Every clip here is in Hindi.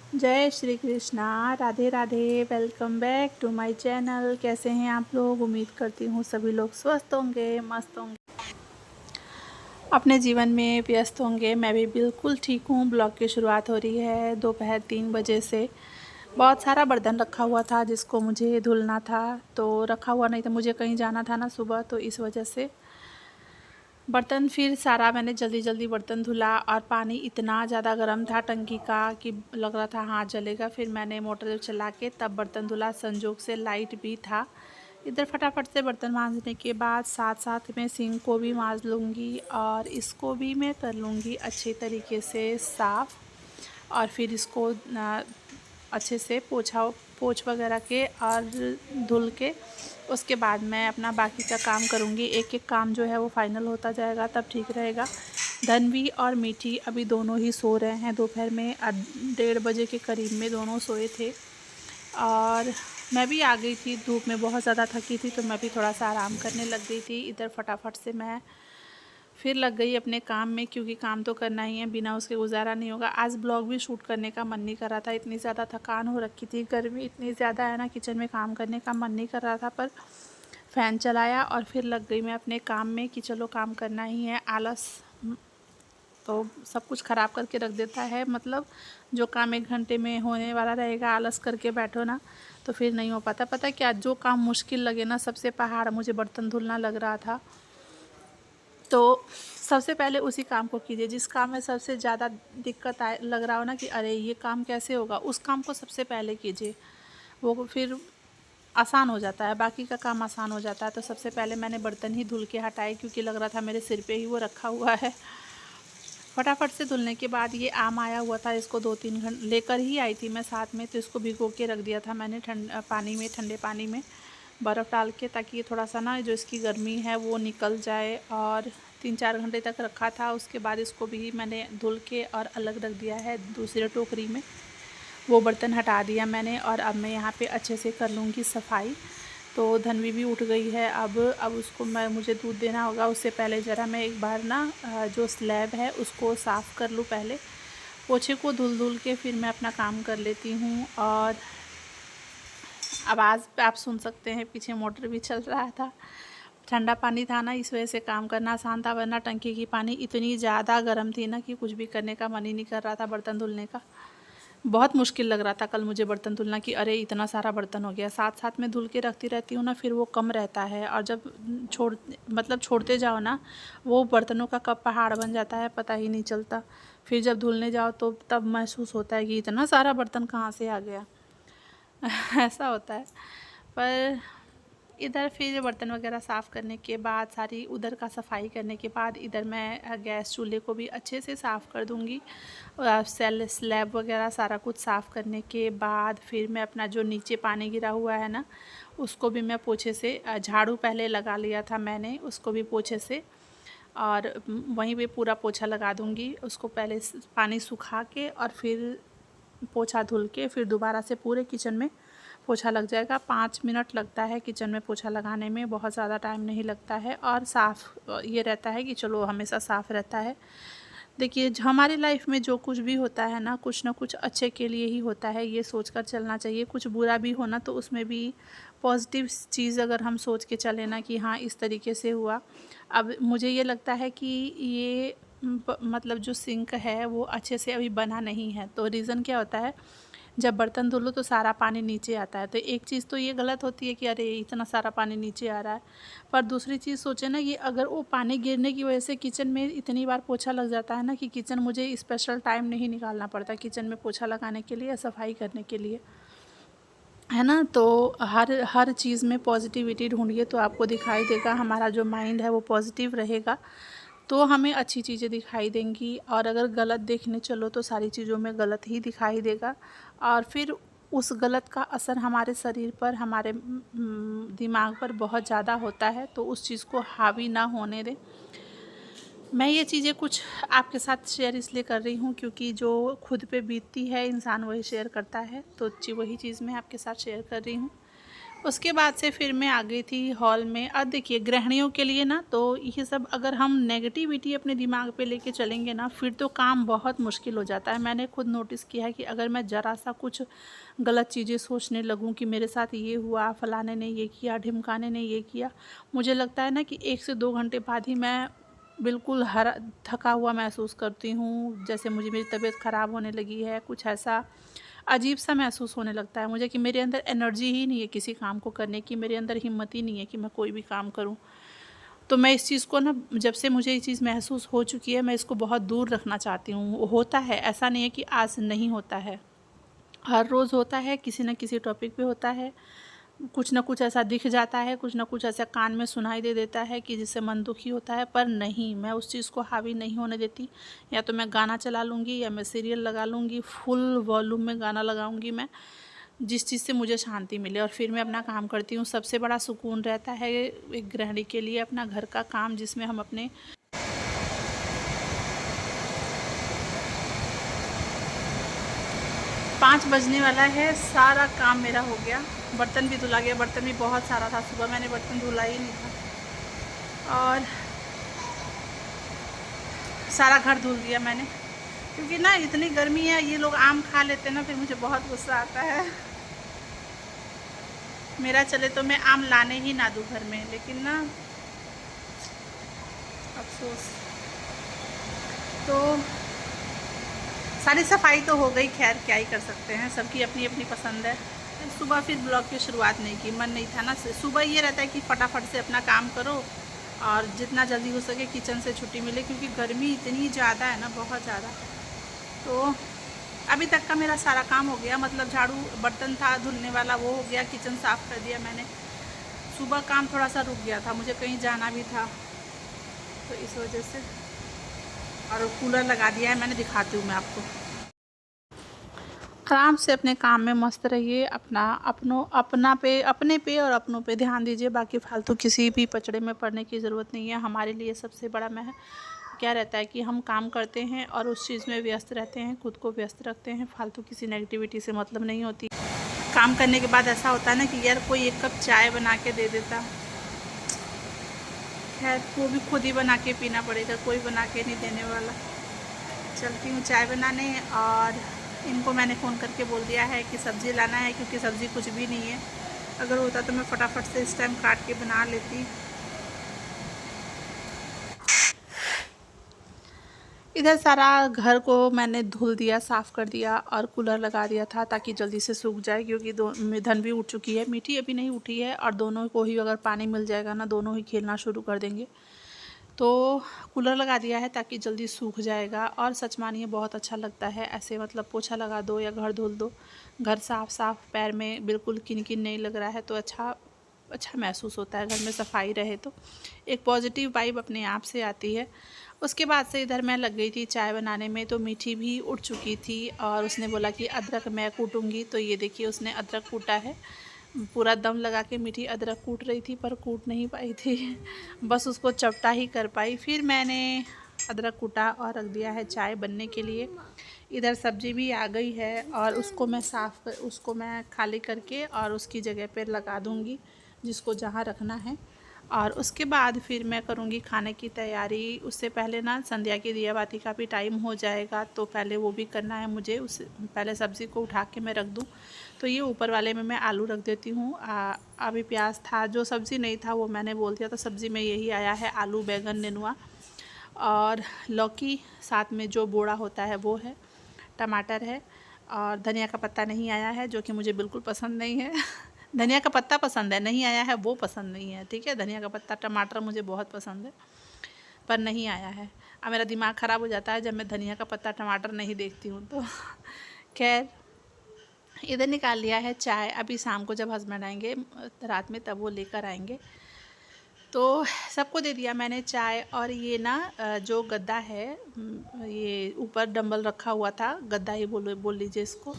जय Shri Krishna, Radhe Radhe. Welcome back to my channel. कैसे हैं आप लोग? उम्मीद करती हूँ सभी लोग स्वस्थ होंगे, मस्त होंगे, अपने जीवन में व्यस्त होंगे। मैं भी बिल्कुल ठीक हूँ। ब्लॉग की शुरुआत हो रही है दोपहर 3 बजे से। बहुत सारा बर्तन रखा हुआ था जिसको मुझे धुलना था, तो रखा हुआ नहीं था, मुझे कहीं जाना था ना सुबह, तो इस वजह से बर्तन फिर सारा मैंने जल्दी जल्दी बर्तन धुला। और पानी इतना ज़्यादा गर्म था टंकी का कि लग रहा था हाथ जलेगा। फिर मैंने मोटर चला के तब बर्तन धुला। संजोग से लाइट भी था। इधर फटाफट से बर्तन मांजने के बाद साथ साथ में सिंक को भी मांज लूँगी और इसको भी मैं कर लूँगी अच्छे तरीके से साफ़। और फिर इसको अच्छे से पोंछ वगैरह के और धुल के उसके बाद मैं अपना बाकी का काम करूँगी। एक एक काम जो है वो फाइनल होता जाएगा, तब ठीक रहेगा। धनवी और मीठी अभी दोनों ही सो रहे हैं। दोपहर में 1:30 बजे के करीब में दोनों सोए थे और मैं भी आ गई थी। धूप में बहुत ज़्यादा थकी थी तो मैं भी थोड़ा सा आराम करने लग गई थी। इधर फटाफट से मैं फिर लग गई अपने काम में, क्योंकि काम तो करना ही है, बिना उसके गुजारा नहीं होगा। आज ब्लॉग भी शूट करने का मन नहीं कर रहा था, इतनी ज़्यादा थकान हो रखी थी। गर्मी इतनी ज़्यादा है ना, किचन में काम करने का मन नहीं कर रहा था, पर फ़ैन चलाया और फिर लग गई मैं अपने काम में कि चलो काम करना ही है। आलस तो सब कुछ ख़राब करके रख देता है। मतलब जो काम 1 घंटे में होने वाला रहेगा, आलस करके बैठो ना तो फिर नहीं हो पाता। पता है क्या, जो काम मुश्किल लगे ना, सबसे पहाड़ मुझे बर्तन धुलना लग रहा था। तो सबसे पहले उसी काम को कीजिए जिस काम में सबसे ज़्यादा दिक्कत आए, लग रहा हो ना कि अरे ये काम कैसे होगा, उस काम को सबसे पहले कीजिए। वो फिर आसान हो जाता है, बाकी का काम आसान हो जाता है। तो सबसे पहले मैंने बर्तन ही धुल के हटाए, क्योंकि लग रहा था मेरे सिर पे ही वो रखा हुआ है। फटाफट से धुलने के बाद ये आम आया हुआ था, इसको 2-3 घंटे लेकर ही आई थी मैं साथ में, तो इसको भिगो के रख दिया था मैंने ठंडे पानी में बर्फ़ डाल के, ताकि ये थोड़ा सा ना जो इसकी गर्मी है वो निकल जाए। और 3-4 घंटे तक रखा था। उसके बाद इसको भी मैंने धुल के और अलग रख दिया है दूसरे टोकरी में। वो बर्तन हटा दिया मैंने और अब मैं यहाँ पे अच्छे से कर लूँगी सफाई। तो धनवी भी उठ गई है। अब उसको मुझे दूध देना होगा। उससे पहले ज़रा मैं एक बार ना जो स्लैब है उसको साफ़ कर लूँ पहले। पोछे को धुल के फिर मैं अपना काम कर लेती हूँ। और आवाज़ आप सुन सकते हैं, पीछे मोटर भी चल रहा था। ठंडा पानी था ना, इस वजह से काम करना आसान था, वरना टंकी की पानी इतनी ज़्यादा गर्म थी ना कि कुछ भी करने का मन ही नहीं कर रहा था। बर्तन धुलने का बहुत मुश्किल लग रहा था कल मुझे बर्तन धुलना, कि अरे इतना सारा बर्तन हो गया। साथ साथ में धुल के रखती रहती हूँ ना, फिर वो कम रहता है। और जब छोड़ते जाओ ना, वो बर्तनों का कब पहाड़ बन जाता है पता ही नहीं चलता। फिर जब धुलने जाओ तो तब महसूस होता है कि इतना सारा बर्तन कहाँ से आ गया। ऐसा होता है। पर इधर फिर बर्तन वगैरह साफ़ करने के बाद, सारी उधर का सफाई करने के बाद, इधर मैं गैस चूल्हे को भी अच्छे से साफ़ कर दूँगी। स्लैब वगैरह सारा कुछ साफ़ करने के बाद फिर मैं अपना जो नीचे पानी गिरा हुआ है ना, उसको भी मैं पोछे से झाड़ू पहले लगा लिया था मैंने, उसको भी पोछे से और वहीं पे पूरा पोछा लगा दूँगी। उसको पहले पानी सुखा के और फिर पोछा धुल के फिर दोबारा से पूरे किचन में पोछा लग जाएगा। 5 मिनट लगता है किचन में पोछा लगाने में, बहुत ज़्यादा टाइम नहीं लगता है। और साफ़ ये रहता है कि चलो हमेशा साफ़ रहता है। देखिए हमारी लाइफ में जो कुछ भी होता है ना, कुछ ना कुछ अच्छे के लिए ही होता है, ये सोचकर चलना चाहिए। कुछ बुरा भी हो ना तो उसमें भी पॉजिटिव चीज़ अगर हम सोच के चलें ना कि हाँ इस तरीके से हुआ। अब मुझे ये लगता है कि ये मतलब जो सिंक है वो अच्छे से अभी बना नहीं है। तो रीज़न क्या होता है, जब बर्तन धुलो तो सारा पानी नीचे आता है। तो एक चीज़ तो ये गलत होती है कि अरे इतना सारा पानी नीचे आ रहा है। पर दूसरी चीज़ सोचे ना कि अगर वो पानी गिरने की वजह से किचन में इतनी बार पोछा लग जाता है ना, कि किचन मुझे स्पेशल टाइम नहीं निकालना पड़ता किचन में पोछा लगाने के लिए या सफाई करने के लिए, है ना। तो हर चीज़ में पॉजिटिविटी ढूंढिए तो आपको दिखाई देगा। हमारा जो माइंड है वो पॉजिटिव रहेगा तो हमें अच्छी चीज़ें दिखाई देंगी। और अगर गलत देखने चलो तो सारी चीज़ों में गलत ही दिखाई देगा। और फिर उस गलत का असर हमारे शरीर पर, हमारे दिमाग पर बहुत ज़्यादा होता है। तो उस चीज़ को हावी ना होने दें। मैं ये चीज़ें कुछ आपके साथ शेयर इसलिए कर रही हूँ क्योंकि जो खुद पे बीतती है इंसान वही शेयर करता है, तो वही चीज़ मैं आपके साथ शेयर कर रही हूँ। उसके बाद से फिर मैं आ गई थी हॉल में। अब देखिए गृहिणियों के लिए ना तो ये सब अगर हम नेगेटिविटी अपने दिमाग पे लेके चलेंगे ना फिर तो काम बहुत मुश्किल हो जाता है। मैंने खुद नोटिस किया है कि अगर मैं ज़रा सा कुछ गलत चीज़ें सोचने लगूं कि मेरे साथ ये हुआ, फलाने ने ये किया, ढिमकाने ने ये किया, मुझे लगता है ना कि 1 से 2 घंटे बाद ही मैं बिल्कुल थका हुआ महसूस करती हूँ। जैसे मुझे मेरी तबीयत ख़राब होने लगी है, कुछ ऐसा अजीब सा महसूस होने लगता है मुझे कि मेरे अंदर एनर्जी ही नहीं है किसी काम को करने की, मेरे अंदर हिम्मत ही नहीं है कि मैं कोई भी काम करूं। तो मैं इस चीज़ को ना, जब से मुझे ये चीज़ महसूस हो चुकी है, मैं इसको बहुत दूर रखना चाहती हूँ। होता है, ऐसा नहीं है कि आज नहीं होता है, हर रोज़ होता है, किसी न किसी टॉपिक पे होता है। कुछ ना कुछ ऐसा दिख जाता है, कुछ ना कुछ ऐसा कान में सुनाई दे देता है कि जिससे मन दुखी होता है। पर नहीं, मैं उस चीज़ को हावी नहीं होने देती। या तो मैं गाना चला लूँगी या मैं सीरियल लगा लूँगी, फुल वॉल्यूम में गाना लगाऊँगी मैं, जिस चीज़ से मुझे शांति मिले, और फिर मैं अपना काम करती हूँ। सबसे बड़ा सुकून रहता है एक गृहिणी के लिए अपना घर का काम, जिसमें हम अपने 5 बजने वाला है, सारा काम मेरा हो गया। बर्तन भी धुला गया, बर्तन भी बहुत सारा था, सुबह मैंने बर्तन धुला ही नहीं था। और सारा घर धुल दिया मैंने, क्योंकि ना इतनी गर्मी है, ये लोग आम खा लेते हैं ना, फिर मुझे बहुत गुस्सा आता है। मेरा चले तो मैं आम लाने ही ना दूँ घर में, लेकिन ना अफसोस। तो सारी सफाई तो हो गई, खैर क्या ही कर सकते हैं, सबकी अपनी अपनी पसंद है। सुबह फिर ब्लॉग की शुरुआत नहीं की, मन नहीं था ना। सुबह ये रहता है कि फटाफट से अपना काम करो और जितना जल्दी हो सके किचन से छुट्टी मिले, क्योंकि गर्मी इतनी ज़्यादा है ना, बहुत ज़्यादा। तो अभी तक का मेरा सारा काम हो गया, मतलब झाड़ू बर्तन था धुलने वाला वो हो गया, किचन साफ़ कर दिया मैंने। सुबह काम थोड़ा सा रुक गया था, मुझे कहीं जाना भी था, तो इस वजह से। और कूलर लगा दिया है मैंने, दिखाती हूँ मैं आपको। आराम से अपने काम में मस्त रहिए, अपने पे और अपनों पे ध्यान दीजिए। बाकी फालतू किसी भी पचड़े में पड़ने की ज़रूरत नहीं है। हमारे लिए सबसे बड़ा क्या रहता है कि हम काम करते हैं और उस चीज़ में व्यस्त रहते हैं, खुद को व्यस्त रखते हैं, फालतू किसी नेगेटिविटी से मतलब नहीं होती। काम करने के बाद ऐसा होता है ना कि यार कोई 1 कप चाय बना के दे देता, खैर वो भी खुद ही बना के पीना पड़ेगा, कोई बना के नहीं देने वाला। चलती हूँ चाय बनाने, और इनको मैंने फ़ोन करके बोल दिया है कि सब्ज़ी लाना है, क्योंकि सब्ज़ी कुछ भी नहीं है। अगर होता तो मैं फटाफट से इस टाइम काट के बना लेती। इधर सारा घर को मैंने धुल दिया, साफ़ कर दिया और कूलर लगा दिया था ताकि जल्दी से सूख जाए, क्योंकि मिधन भी उठ चुकी है, मीठी अभी नहीं उठी है, और दोनों को ही अगर पानी मिल जाएगा ना, दोनों ही खेलना शुरू कर देंगे। तो कूलर लगा दिया है ताकि जल्दी सूख जाएगा। और सच मानिए बहुत अच्छा लगता है ऐसे, मतलब पोछा लगा दो या घर धुल दो, घर साफ़ साफ़, पैर में बिल्कुल किन किन नहीं लग रहा है, तो अच्छा महसूस होता है। घर में सफाई रहे तो एक पॉजिटिव वाइब अपने आप से आती है। उसके बाद से इधर मैं लग गई थी चाय बनाने में, तो मीठी भी उठ चुकी थी और उसने बोला कि अदरक मैं कूटूँगी। तो ये देखिए उसने अदरक कूटा है, पूरा दम लगा के मीठी अदरक कूट रही थी, पर कूट नहीं पाई थी बस उसको चपटा ही कर पाई। फिर मैंने अदरक कूटा और रख दिया है चाय बनने के लिए। इधर सब्ज़ी भी आ गई है और उसको मैं खाली करके और उसकी जगह पर लगा दूँगी, जिसको जहाँ रखना है। और उसके बाद फिर मैं करूँगी खाने की तैयारी। उससे पहले ना संध्या की दिया बाती का भी टाइम हो जाएगा, तो पहले वो भी करना है मुझे। उससे पहले सब्ज़ी को उठा के मैं रख दूँ। तो ये ऊपर वाले में मैं आलू रख देती हूँ। अभी प्याज था, जो सब्ज़ी नहीं था वो मैंने बोल दिया, तो सब्ज़ी में यही आया है, आलू बैगन नेनुआ और लौकी, साथ में जो बोड़ा होता है वो है, टमाटर है, और धनिया का पत्ता नहीं आया है, जो कि मुझे बिल्कुल पसंद नहीं है धनिया का पत्ता पसंद है, नहीं आया है वो पसंद नहीं है, ठीक है। धनिया का पत्ता, टमाटर मुझे बहुत पसंद है, पर नहीं आया है। अब मेरा दिमाग ख़राब हो जाता है जब मैं धनिया का पत्ता टमाटर नहीं देखती हूँ तो खैर, इधर निकाल लिया है चाय। अभी शाम को जब हस्बैंड आएंगे रात में, तब वो लेकर आएंगे। तो सबको दे दिया मैंने चाय। और ये ना जो गद्दा है, ये ऊपर डंबल रखा हुआ था, गद्दा ही बोल लीजिए इसको।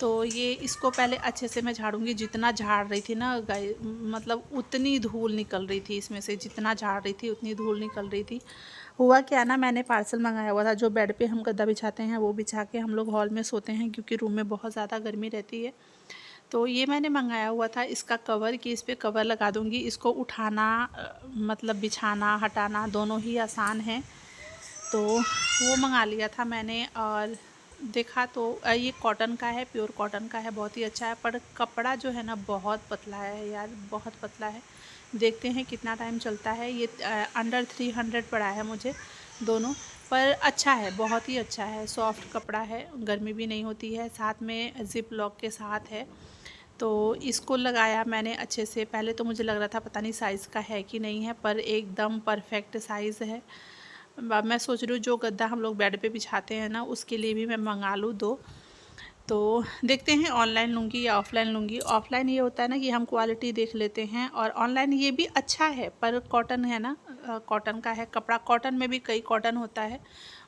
तो ये इसको पहले अच्छे से मैं झाड़ूंगी। जितना झाड़ रही थी ना मतलब उतनी धूल निकल रही थी इसमें से, जितना झाड़ रही थी उतनी धूल निकल रही थी। हुआ क्या ना, मैंने पार्सल मंगाया हुआ था, जो बेड पे हम गद्दा बिछाते हैं वो बिछा के हम लोग हॉल में सोते हैं, क्योंकि रूम में बहुत ज़्यादा गर्मी रहती है। तो ये मैंने मंगाया हुआ था इसका कवर, कि इस पे कवर लगा दूँगी। इसको उठाना मतलब बिछाना हटाना दोनों ही आसान है। तो वो मंगा लिया था मैंने और देखा तो ये कॉटन का है, प्योर कॉटन का है, बहुत ही अच्छा है। पर कपड़ा जो है ना बहुत पतला है यार, बहुत पतला है। देखते हैं कितना टाइम चलता है। ये अंडर 300 पड़ा है मुझे दोनों, पर अच्छा है, बहुत ही अच्छा है। सॉफ्ट कपड़ा है, गर्मी भी नहीं होती है, साथ में ज़िप लॉक के साथ है। तो इसको लगाया मैंने अच्छे से। पहले तो मुझे लग रहा था पता नहीं साइज़ का है कि नहीं है, पर एकदम परफेक्ट साइज़ है। मैं सोच रही हूँ जो गद्दा हम लोग बेड पे बिछाते हैं ना, उसके लिए भी मैं मंगा लूँ 2। तो देखते हैं ऑनलाइन लूँगी या ऑफ़लाइन लूँगी। ऑफ़लाइन ये होता है ना कि हम क्वालिटी देख लेते हैं, और ऑनलाइन ये भी अच्छा है पर कॉटन है ना, कॉटन का है कपड़ा। कॉटन में भी कई कॉटन होता है,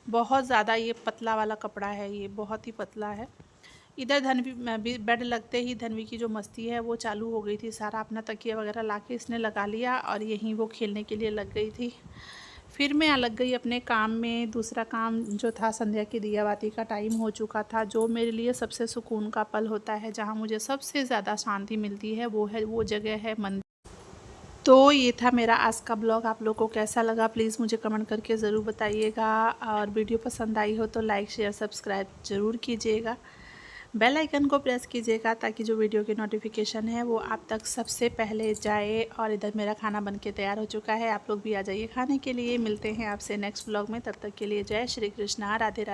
बहुत ज़्यादा ये पतला वाला कपड़ा है, ये बहुत ही पतला है। इधर धनवी बेड लगते ही धनवी की जो मस्ती है वो चालू हो गई थी। सारा अपना तकिया वगैरह ला के इसने लगा लिया और यहीं वो खेलने के लिए लग गई थी। फिर मैं लग गई अपने काम में। दूसरा काम जो था, संध्या की दिया बाती का टाइम हो चुका था। जो मेरे लिए सबसे सुकून का पल होता है, जहाँ मुझे सबसे ज़्यादा शांति मिलती है, वो जगह है मंदिर। तो ये था मेरा आज का ब्लॉग। आप लोग को कैसा लगा प्लीज़ मुझे कमेंट करके ज़रूर बताइएगा, और वीडियो पसंद आई हो तो लाइक शेयर सब्सक्राइब ज़रूर कीजिएगा। बेल आइकन को प्रेस कीजिएगा ताकि जो वीडियो की नोटिफिकेशन है वो आप तक सबसे पहले जाए। और इधर मेरा खाना बनके तैयार हो चुका है, आप लोग भी आ जाइए खाने के लिए। मिलते हैं आपसे नेक्स्ट ब्लॉग में, तब तक के लिए जय श्री कृष्णा, राधे राधे।